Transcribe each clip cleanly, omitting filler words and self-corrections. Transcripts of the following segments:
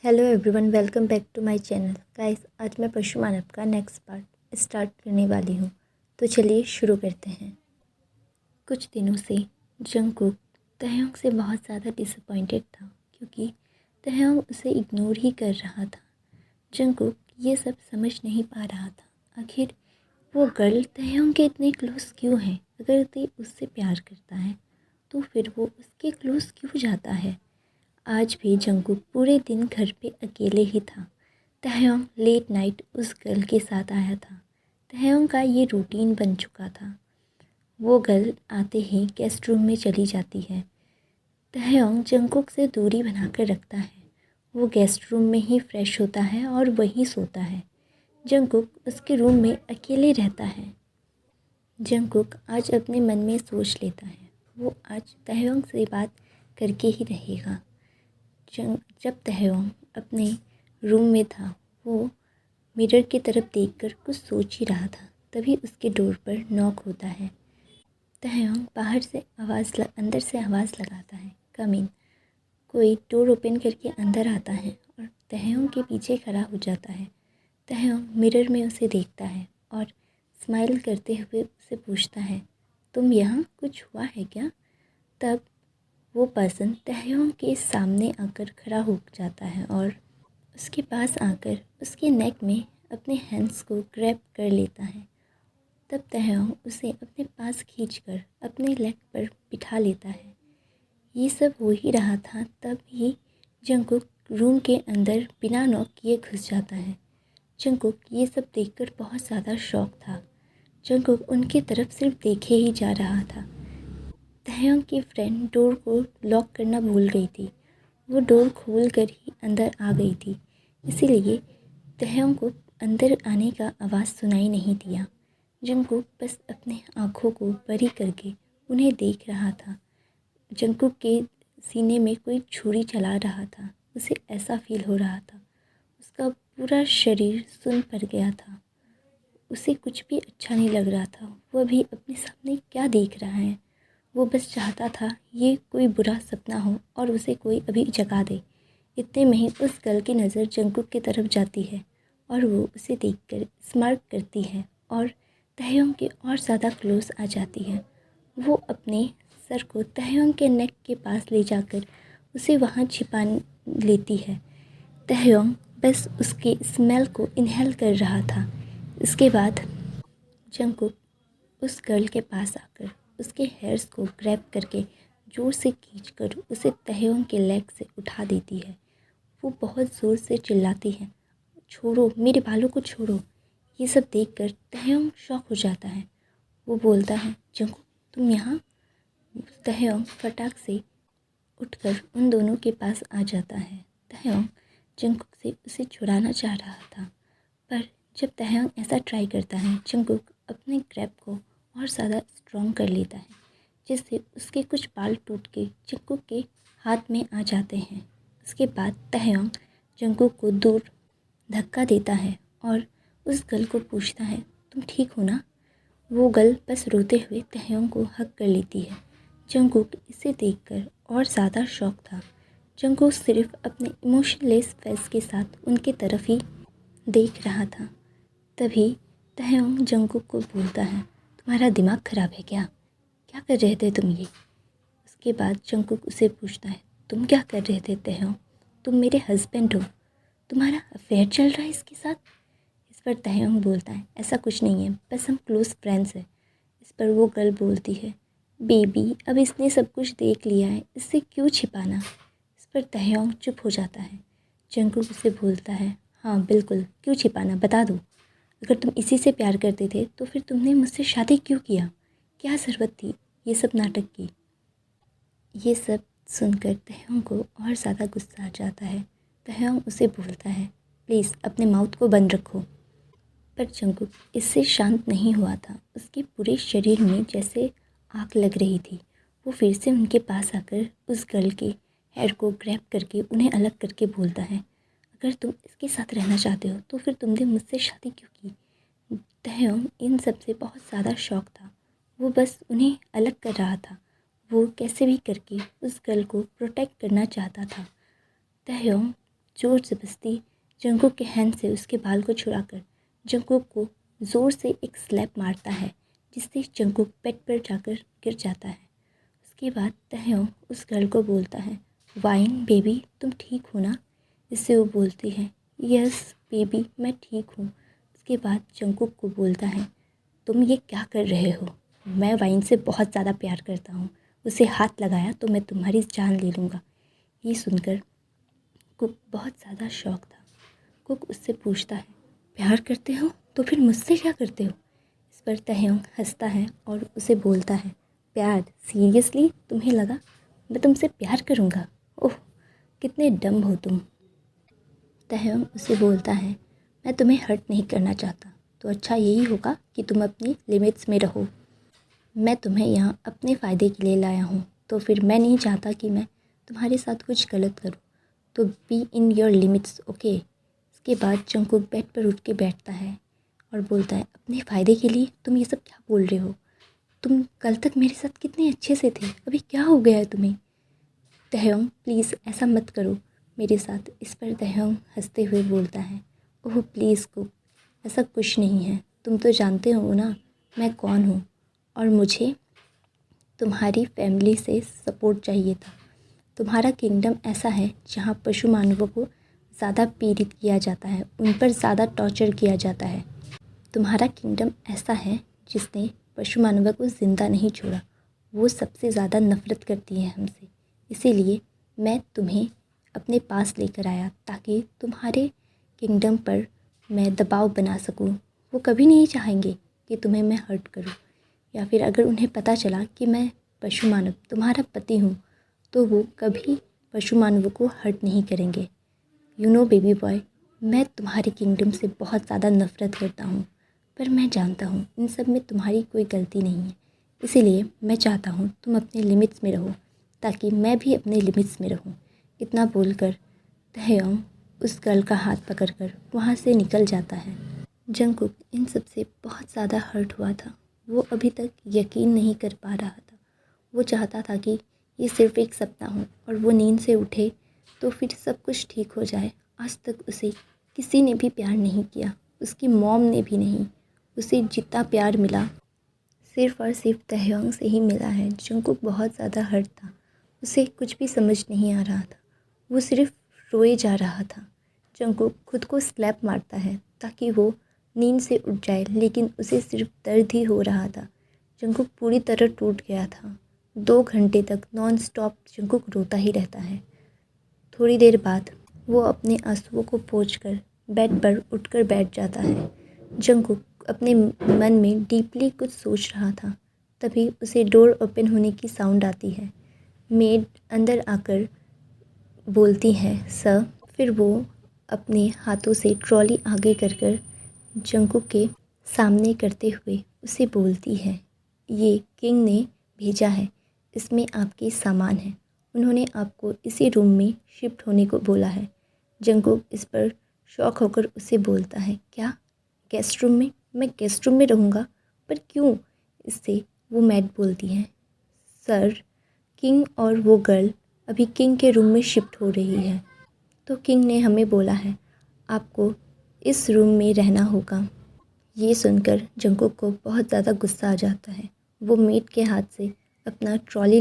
Hello everyone, welcome back to my channel. Guys, आज मैं पशु मानव का नेक्स्ट पार्ट स्टार्ट करने वाली हूँ। तो चलिए शुरू करते हैं। कुछ दिनों से जंगकुक तहयोंग से बहुत ज़्यादा डिसअपॉइंटेड था क्योंकि तहयोंग उसे इग्नोर ही कर रहा था। जंगकुक ये सब समझ नहीं पा रहा था। आखिर वो गर्ल तहयोंग के इतने क्लोज क्यों है? अगर ते उससे प्यार करता है तो फिर वो उसके क्लोज क्यों जाता है? आज भी जंगकुक पूरे दिन घर पे अकेले ही था। तहयोंग लेट नाइट उस गर्ल के साथ आया था। तहयोंग का ये रूटीन बन चुका था। वो गर्ल आते ही गेस्ट रूम में चली जाती है। तहयोंग जंगकुक से दूरी बनाकर रखता है। वो गेस्ट रूम में ही फ्रेश होता है और वहीं सोता है। जंगकुक उसके रूम में अकेले रहता है। जंगकुक आज अपने मन में सोच लेता है वो आज तहयोंग से बात करके ही रहेगा। जब तहयोंग अपने रूम में था वो मिरर की तरफ देखकर कुछ सोच ही रहा था। तभी उसके डोर पर नॉक होता है। तहयोंग अंदर से आवाज़ लगाता है, कम इन। कोई डोर ओपन करके अंदर आता है और तहयोंग के पीछे खड़ा हो जाता है। तहयोंग मिरर में उसे देखता है और स्माइल करते हुए उसे पूछता है, तुम यहाँ? कुछ हुआ है क्या? तब वो पर्सन तहयोंग के सामने आकर खड़ा हो जाता है और उसके पास आकर उसके नेक में अपने हैंड्स को ग्रैब कर लेता है। तब तहयोंग उसे अपने पास खींचकर अपने लेग पर बिठा लेता है। ये सब हो ही रहा था तब ही जंगकुक रूम के अंदर बिना नॉक किए घुस जाता है। जंगकुक ये सब देखकर बहुत ज़्यादा शॉक था। जंगकुक उनकी तरफ सिर्फ देखे ही जा रहा था। तहयोंग की फ्रेंड डोर को लॉक करना भूल गई थी। वो डोर खोल कर ही अंदर आ गई थी, इसीलिए तहयोंग को अंदर आने का आवाज़ सुनाई नहीं दिया। जंगकुक बस अपने आँखों को बड़ी करके उन्हें देख रहा था। जंगकुक के सीने में कोई छुरी चला रहा था। उसे ऐसा फील हो रहा था उसका पूरा शरीर सुन्न पड़ गया था। उसे कुछ भी अच्छा नहीं लग रहा था। वो अभी अपने सामने क्या देख रहा है? वो बस चाहता था ये कोई बुरा सपना हो और उसे कोई अभी जगा दे। इतने में ही उस गर्ल की नज़र जंगकुक की तरफ जाती है और वो उसे देखकर स्मार्ट करती है और तहयोंग के और ज़्यादा क्लोज आ जाती है। वो अपने सर को तहयोंग के नेक के पास ले जाकर उसे वहाँ छिपा लेती है। तहयोंग बस उसके स्मेल को इनहेल कर रहा था। इसके बाद जंगकुक उस गर्ल के पास आकर उसके हेयर्स को ग्रैब करके ज़ोर से खींचकर उसे तहयोंग के लेग से उठा देती है। वो बहुत ज़ोर से चिल्लाती है, छोड़ो, मेरे बालों को छोड़ो। ये सब देखकर तहयोंग शॉक हो जाता है। वो बोलता है, जंगकुक तुम यहाँ? तहयोंग फटाक से उठकर उन दोनों के पास आ जाता है। तहयोंग जंगकुक से उसे छुड़ाना चाह रहा था, पर जब तहयोंग ऐसा ट्राई करता है जंगकुक अपने ग्रैब को और ज़्यादा स्ट्रॉन्ग कर लेता है, जिससे उसके कुछ बाल टूट के जंगकुक के हाथ में आ जाते हैं। उसके बाद तहयोंग जंगकुक को दूर धक्का देता है और उस गर्ल को पूछता है, तुम ठीक हो ना? वो गर्ल बस रोते हुए तहयोंग को हग कर लेती है। जंगकुक इसे देखकर और ज़्यादा शॉक था। जंगकुक सिर्फ अपने इमोशनलेस फेस के साथ उनके तरफ ही देख रहा था। तभी तहयोंग जंगकुक को बोलता है, तुम्हारा दिमाग ख़राब है क्या? क्या कर रहे थे तुम ये? उसके बाद जंगकुक उसे पूछता है, तुम क्या कर रहे थे तहयोंग? तुम मेरे हस्बैंड हो, तुम्हारा अफेयर चल रहा है इसके साथ? इस पर तहयोंग बोलता है, ऐसा कुछ नहीं है, बस हम क्लोज़ फ्रेंड्स हैं। इस पर वो गर्ल बोलती है, बेबी अब इसने सब कुछ देख लिया है, इससे क्यों छिपाना? इस पर तहयोंग चुप हो जाता है। जंगकुक उसे बोलता है, हाँ बिल्कुल, क्यों छिपाना, बता दो। अगर तुम इसी से प्यार करते थे तो फिर तुमने मुझसे शादी क्यों किया? क्या ज़रूरत थी ये सब नाटक की? ये सब सुनकर तहयोंग को और ज़्यादा गुस्सा आ जाता है। तहयोंग उसे बोलता है, प्लीज़ अपने माउथ को बंद रखो। पर जंगकुक इससे शांत नहीं हुआ था। उसके पूरे शरीर में जैसे आग लग रही थी। वो फिर से उनके पास आकर उस गर्ल के हेयर को ग्रैब करके उन्हें अलग करके बोलता है, अगर तुम इसके साथ रहना चाहते हो तो फिर तुमने मुझसे शादी क्यों की? तहयोंग इन सब से बहुत ज़्यादा शॉक था। वो बस उन्हें अलग कर रहा था। वो कैसे भी करके उस गर्ल को प्रोटेक्ट करना चाहता था। तहयोंग ज़ोर ज़बरदस्ती जंगकुक के हैंड से उसके बाल को छुड़ाकर जंगकुक को ज़ोर से एक स्लैप मारता है, जिससे जंगकुक बेड पर जाकर गिर जाता है। उसके बाद तहयोंग उस गर्ल को बोलता है, वाइन बेबी तुम ठीक हो ना? इससे वो बोलती है, यस बेबी मैं ठीक हूँ। उसके बाद जंगकुक को बोलता है, तुम ये क्या कर रहे हो? मैं वाइन से बहुत ज़्यादा प्यार करता हूँ, उसे हाथ लगाया तो मैं तुम्हारी जान ले लूँगा। ये सुनकर कुक बहुत ज़्यादा शौक था। कुक उससे पूछता है, प्यार करते हो तो फिर मुझसे क्या करते हो? इस पर तहयोंग हंसता है और उसे बोलता है, प्यार? सीरियसली तुम्हें लगा मैं तुमसे प्यार करूँगा? ओह कितने डम हो तुम। तहयोंग उसे बोलता है, मैं तुम्हें हर्ट नहीं करना चाहता, तो अच्छा यही होगा कि तुम अपनी लिमिट्स में रहो। मैं तुम्हें यहाँ अपने फ़ायदे के लिए लाया हूँ, तो फिर मैं नहीं चाहता कि मैं तुम्हारे साथ कुछ गलत करूँ, तो be in your limits okay. इसके बाद जंगकुक बेड पर उठ के बैठता है और बोलता है, अपने फ़ायदे के लिए तुम ये सब क्या बोल रहे हो? तुम कल तक मेरे साथ कितने अच्छे से थे, अभी क्या हो गया है तुम्हें? तहयोंग प्लीज़ ऐसा मत करो मेरे साथ। इस पर तहयोंग हंसते हुए बोलता है, ओह प्लीज़ कुक, ऐसा कुछ नहीं है, तुम तो जानते हो ना मैं कौन हूँ, और मुझे तुम्हारी फैमिली से सपोर्ट चाहिए था। तुम्हारा किंगडम ऐसा है जहाँ पशु मानवों को ज़्यादा पीड़ित किया जाता है, उन पर ज़्यादा टॉर्चर किया जाता है। तुम्हारा किंगडम ऐसा है जिसने पशु मानवों को ज़िंदा नहीं छोड़ा, वो सबसे ज़्यादा नफ़रत करती है हमसे। इसीलिए मैं तुम्हें अपने पास लेकर आया ताकि तुम्हारे किंगडम पर मैं दबाव बना सकूं। वो कभी नहीं चाहेंगे कि तुम्हें मैं हर्ट करूं, या फिर अगर उन्हें पता चला कि मैं पशु मानव तुम्हारा पति हूं, तो वो कभी पशु मानवों को हर्ट नहीं करेंगे। यू नो बेबी बॉय, मैं तुम्हारे किंगडम से बहुत ज़्यादा नफ़रत करता हूँ, पर मैं जानता हूँ इन सब में तुम्हारी कोई गलती नहीं है। इसीलिए मैं चाहता हूँ तुम अपने लिमिट्स में रहो, ताकि मैं भी अपने लिमिट्स में रहूँ। इतना बोलकर तहयोंग उस गर्ल का हाथ पकड़कर वहाँ से निकल जाता है। जंगकुक इन सब से बहुत ज़्यादा हर्ट हुआ था। वो अभी तक यकीन नहीं कर पा रहा था। वो चाहता था कि ये सिर्फ एक सपना हो और वो नींद से उठे तो फिर सब कुछ ठीक हो जाए। आज तक उसे किसी ने भी प्यार नहीं किया, उसकी मॉम ने भी नहीं। उसे जितना प्यार मिला सिर्फ़ और सिर्फ तहयोंग से ही मिला है। जंगकुक बहुत ज़्यादा हर्ट था, उसे कुछ भी समझ नहीं आ रहा था, वो सिर्फ रोए जा रहा था। जंगकुक खुद को स्लैप मारता है ताकि वो नींद से उठ जाए, लेकिन उसे सिर्फ दर्द ही हो रहा था। जंगकुक पूरी तरह टूट गया था। 2 घंटे तक नॉन स्टॉप जंगकुक रोता ही रहता है। थोड़ी देर बाद वो अपने आंसुओं को पोंछकर बेड पर उठकर बैठ जाता है। जंगकुक अपने मन में डीपली कुछ सोच रहा था। तभी उसे डोर ओपन होने की साउंड आती है। मेड अंदर आकर बोलती है, सर। फिर वो अपने हाथों से ट्रॉली आगे कर जंगकुक के सामने करते हुए उसे बोलती है, ये किंग ने भेजा है, इसमें आपके सामान हैं, उन्होंने आपको इसी रूम में शिफ्ट होने को बोला है। जंगकुक इस पर शॉक होकर उसे बोलता है, क्या गेस्ट रूम में? मैं गेस्ट रूम में रहूँगा, पर क्यों? इससे वो मैड बोलती है, सर किंग और वो गर्ल अभी किंग के रूम में शिफ्ट हो रही है, तो किंग ने हमें बोला है आपको इस रूम में रहना होगा। ये सुनकर जंगकुक को बहुत ज़्यादा गुस्सा आ जाता है। वो मेड के हाथ से अपना ट्रॉली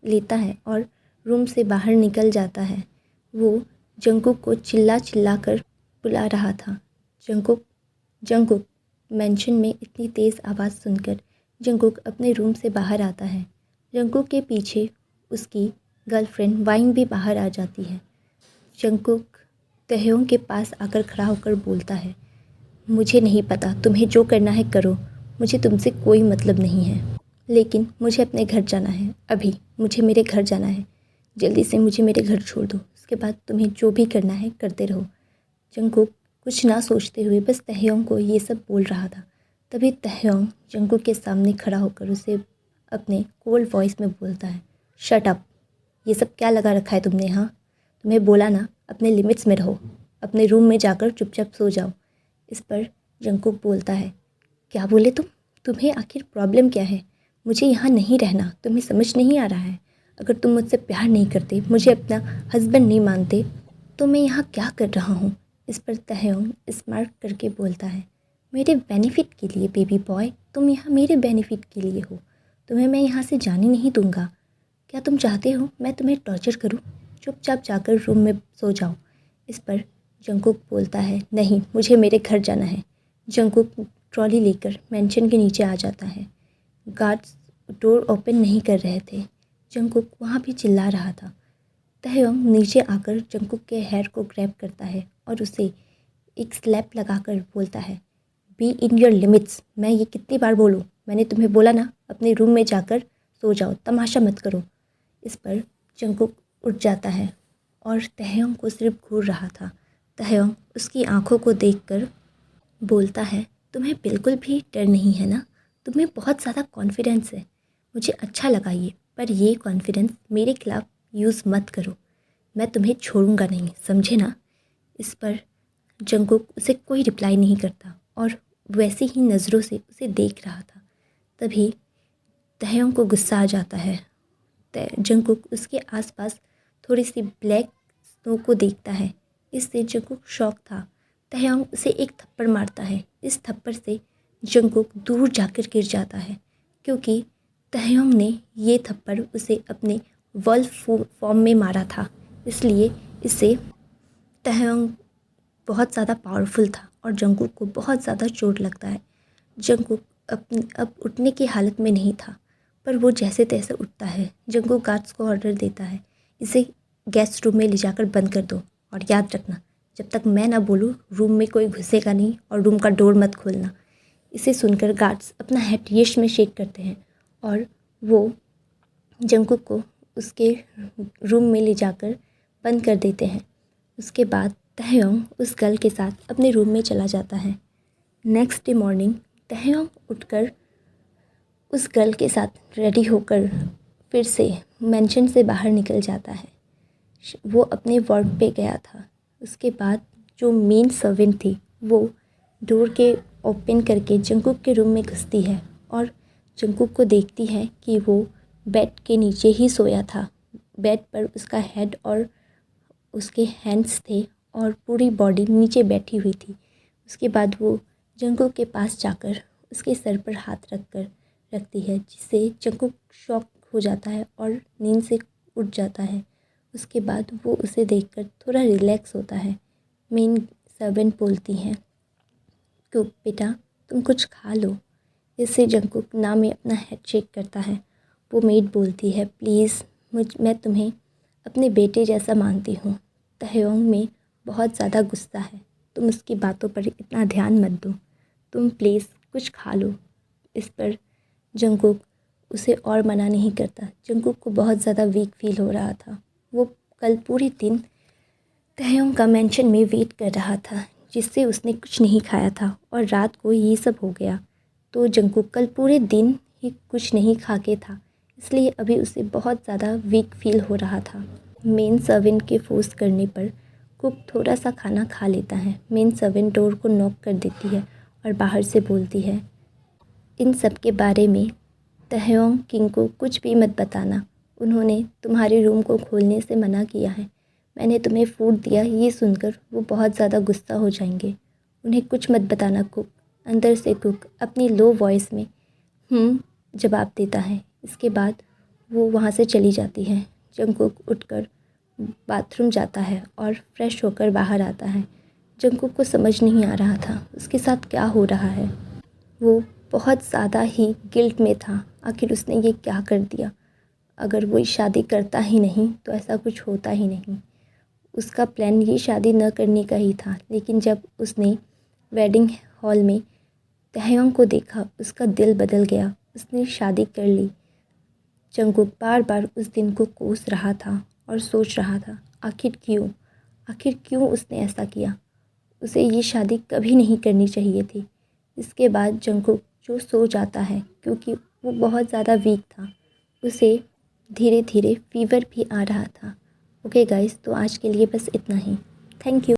लेता है और रूम से बाहर निकल जाता है। वो जंगकुक को चिल्ला चिल्ला कर बुला रहा था। जंगकुक मेंशन में इतनी तेज़ आवाज़ सुनकर जंगकुक अपने रूम से बाहर आता है। जंगकुक के पीछे उसकी गर्लफ्रेंड वाइन भी बाहर आ जाती है। जंगकुक तहयोंग के पास आकर खड़ा होकर बोलता है, मुझे नहीं पता, तुम्हें जो करना है करो, मुझे तुमसे कोई मतलब नहीं है, लेकिन मुझे अपने घर जाना है। अभी मुझे मेरे घर जाना है, जल्दी से मुझे मेरे घर छोड़ दो, उसके बाद तुम्हें जो भी करना है करते रहो। जंगकुक कुछ ना सोचते हुए बस तहयोंग को ये सब बोल रहा था। तभी तहयोंग जंगकुक के सामने खड़ा होकर उसे अपने कोल्ड वॉइस में बोलता है, शट अप, ये सब क्या लगा रखा है तुमने? हाँ, तुम्हें बोला ना अपने लिमिट्स में रहो, अपने रूम में जाकर चुपचाप सो जाओ। इस पर जंगकुक बोलता है, क्या बोले तुम? तुम्हें आखिर प्रॉब्लम क्या है? मुझे यहाँ नहीं रहना, तुम्हें समझ नहीं आ रहा है? अगर तुम मुझसे प्यार नहीं करते, मुझे अपना हस्बैंड नहीं मानते, तो मैं यहाँ क्या कर रहा हूँ? इस पर तहयोंग स्मार्ट करके बोलता है, मेरे बेनिफिट के लिए बेबी बॉय, तुम यहाँ मेरे बेनिफिट के लिए हो। तुम्हें मैं यहाँ से जाने नहीं दूँगा। क्या तुम चाहते हो मैं तुम्हें टॉर्चर करूँ? चुपचाप जाकर रूम में सो जाओ। इस पर जंगकुक बोलता है, नहीं, मुझे मेरे घर जाना है। जंगकुक ट्रॉली लेकर मेंशन के नीचे आ जाता है। गार्ड्स डोर ओपन नहीं कर रहे थे। जंगकुक वहाँ भी चिल्ला रहा था। तहयोंग नीचे आकर जंगकुक के हेयर को ग्रैब करता है और उसे एक स्लैप लगाकर बोलता है, बी इन योर लिमिट्स। मैं ये कितनी बार बोलूँ? मैंने तुम्हें बोला ना, अपने रूम में जाकर सो जाओ, तमाशा मत करो। इस पर जंगकुक उठ जाता है और तहयोंग को सिर्फ घूर रहा था। तहयोंग उसकी आंखों को देखकर बोलता है, तुम्हें बिल्कुल भी डर नहीं है ना? तुम्हें बहुत ज़्यादा कॉन्फिडेंस है। मुझे अच्छा लगा ये, पर ये कॉन्फिडेंस मेरे खिलाफ यूज़ मत करो। मैं तुम्हें छोड़ूंगा नहीं, समझे ना? इस पर जंगकुक उसे कोई रिप्लाई नहीं करता और वैसी ही नज़रों से उसे देख रहा था। तभी तहयोंग को गुस्सा आ जाता है। जंगकुक उसके आसपास थोड़ी सी ब्लैक स्नो को देखता है। इससे जंगकुक शॉक था। तहयोंग उसे एक थप्पड़ मारता है। इस थप्पड़ से जंगकुक दूर जाकर गिर जाता है, क्योंकि तहयोंग ने ये थप्पड़ उसे अपने वल्फ फॉर्म में मारा था। इसलिए इससे तहयोंग बहुत ज़्यादा पावरफुल था और जंगकुक को बहुत ज़्यादा चोट लगता है। जंगकुक अब उठने की हालत में नहीं था, पर वो जैसे तैसे उठता है। जंगकुक गार्ड्स को ऑर्डर देता है, इसे गेस्ट रूम में ले जाकर बंद कर दो और याद रखना, जब तक मैं ना बोलूँ रूम में कोई घुसेगा नहीं और रूम का डोर मत खोलना। इसे सुनकर गार्ड्स अपना हेड यश में शेक करते हैं और वो जंगकुक को उसके रूम में ले जाकर बंद कर देते हैं। उसके बाद तहयोंग उस गर्ल के साथ अपने रूम में चला जाता है। नेक्स्ट डे मॉर्निंग तहयोंग उठकर उस गर्ल के साथ रेडी होकर फिर से मेंशन से बाहर निकल जाता है। वो अपने वर्क पे गया था। उसके बाद जो मेन सर्वेंट थी वो डोर के ओपन करके जंगकुक के रूम में घुसती है और जंगकुक को देखती है कि वो बेड के नीचे ही सोया था। बेड पर उसका हेड और उसके हैंड्स थे और पूरी बॉडी नीचे बैठी हुई थी। उसके बाद वो जंगकुक के पास जाकर उसके सर पर हाथ रखती है, जिससे जंगकुक शॉक हो जाता है और नींद से उठ जाता है। उसके बाद वो उसे देखकर थोड़ा रिलैक्स होता है। मेन सर्वेंट बोलती हैं, तो बेटा तुम कुछ खा लो। इससे जंगकुक ना में अपना हेड शेक करता है। वो मेड बोलती है, प्लीज़ मैं तुम्हें अपने बेटे जैसा मानती हूँ। तहयोंग में बहुत ज़्यादा गुस्सा है, तुम उसकी बातों पर इतना ध्यान मत दो, तुम प्लीज़ कुछ खा लो। इस पर जंगकुक उसे और मना नहीं करता। जंगकुक को बहुत ज़्यादा वीक फील हो रहा था। वो कल पूरे दिन तहयोंग का मेंशन में वेट कर रहा था, जिससे उसने कुछ नहीं खाया था और रात को ये सब हो गया। तो जंगकुक कल पूरे दिन ही कुछ नहीं खा के था, इसलिए अभी उसे बहुत ज़्यादा वीक फील हो रहा था। मेन सर्वेंट के फोर्स करने पर कुक थोड़ा सा खाना खा लेता है। मेन सर्वेंट डोर को नॉक कर देती है और बाहर से बोलती है, इन सब के बारे में तहयोंग किंग को कुछ भी मत बताना। उन्होंने तुम्हारे रूम को खोलने से मना किया है। मैंने तुम्हें फूड दिया, ये सुनकर वो बहुत ज़्यादा गुस्सा हो जाएंगे। उन्हें कुछ मत बताना कुक। अंदर से कुक अपनी लो वॉइस में जवाब देता है। इसके बाद वो वहाँ से चली जाती है। जंगकुक उठकर बाथरूम जाता है और फ्रेश होकर बाहर आता है। जंगकुक को समझ नहीं आ रहा था उसके साथ क्या हो रहा है। वो बहुत ज़्यादा ही गिल्ट में था, आखिर उसने ये क्या कर दिया। अगर वो शादी करता ही नहीं तो ऐसा कुछ होता ही नहीं। उसका प्लान ये शादी न करने का ही था, लेकिन जब उसने वेडिंग हॉल में तहयोंग को देखा उसका दिल बदल गया। उसने शादी कर ली। जंगकुक बार बार उस दिन को कोस रहा था और सोच रहा था, आखिर क्यों उसने ऐसा किया। उसे ये शादी कभी नहीं करनी चाहिए थी। इसके बाद जंगकुक जो सो जाता है, क्योंकि वो बहुत ज़्यादा वीक था। उसे धीरे धीरे फीवर भी आ रहा था। ओके गाइस, तो आज के लिए बस इतना ही। Thank you.